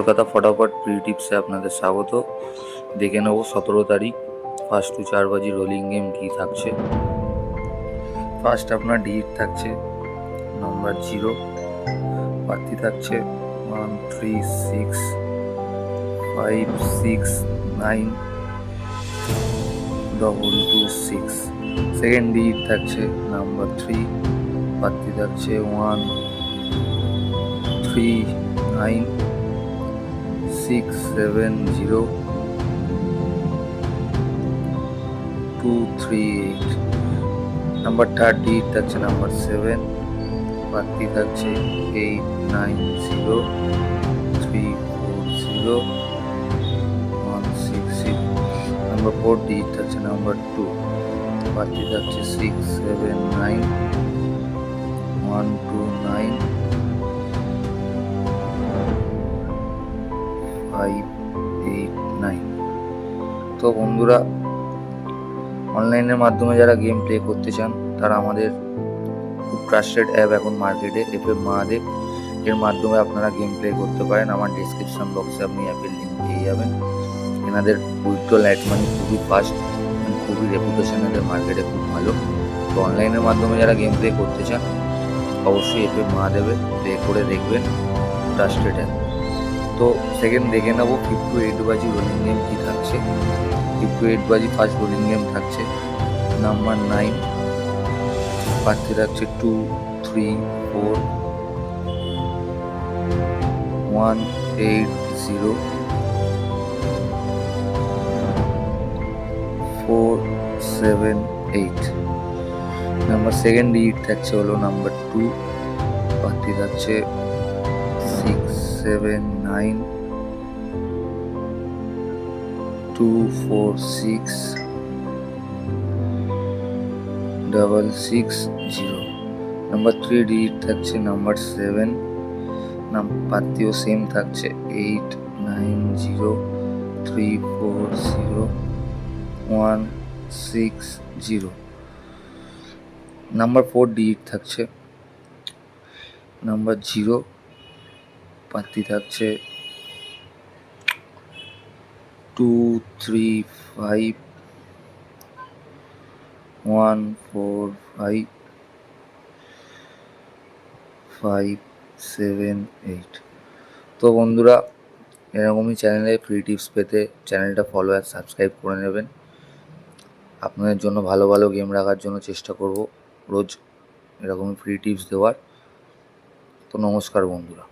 কলকাতা ফটাফট প্রি টিপসে আপনাদের স্বাগত। দেখে নেব 17 তারিখ ফার্স্ট টু 4 বাজি রোলিং গেম কী থাকছে। ফার্স্ট আপনার ডিট থাকছে নাম্বার 0, প্রার্থী থাকছে 1 3 6 5 6 9 2 2 6। সেকেন্ড ডিট থাকছে নাম্বার 3, প্রার্থী থাকছে 1 3 9 6 7 0 2 3 8। নাম্বার থার্ড ডিট থাকছে নাম্বার 7, প্রার্থী থাকছে 8 9 0 3 4 0 1 6 0। নাম্বার ফোর্থ ডিট থাকছে নাম্বার 2, প্রার্থী থাকছে 6 7 9 1 2 9 5 8 9। তো বন্ধুরা, অনলাইনের মাধ্যমে যারা গেম প্লে করতে চান তারা আমাদের খুব ট্রাস্টেড অ্যাপ এখন মার্কেটে এফএম মহাদেব, এর মাধ্যমে আপনারা গেম প্লে করতে পারেন। আমার ডিসক্রিপশন বক্সে আপনি অ্যাপের লিঙ্ক পেয়ে যাবেন। এনাদের উইথড্রল অ্যাড মানি খুবই ফাস্ট, খুবই রেপুটেশন এদের মার্কেটে খুব ভালো। তো অনলাইনের মাধ্যমে যারা গেম প্লে করতে চান অবশ্যই এফএম মহাদেবে প্লে করে দেখবেন, ট্রাস্টেড অ্যাপ। তো সেকেন্ড দেখে নেবো 5 to 8 বাজি রোলিং গেম কী থাকছে। 5 to 8 বাজি ফার্স্ট রোলিং গেম থাকছে নাম্বার 9, প্রার্থী থাকছে 2 3 4 1 8 0 4 7 8। নাম্বার সেকেন্ড ডিট থাকছে হলো নাম্বার 2, প্রার্থী থাকছে 6 7 9 2 4 6 6 0। নাম্বার 3 ডিট থাকছে নাম্বার 7, প্রার্থীও সেম থাকছে 8 9 0 3 4 0 1 6 0। নাম্বার 4 ডিট থাকছে নাম্বার 0, প্রার্থী থাকছে 2 3 5 1 4 5 5 7 8। তো বন্ধুরা, এরকমই চ্যানেলে ফ্রি টিপস পেতে চ্যানেলটা ফলো আর সাবস্ক্রাইব করে নেবেন। আপনাদের জন্য ভালো ভালো গেম রাখার জন্য চেষ্টা করব রোজ এরকমই ফ্রি টিপস দেওয়ার। তো নমস্কার বন্ধুরা।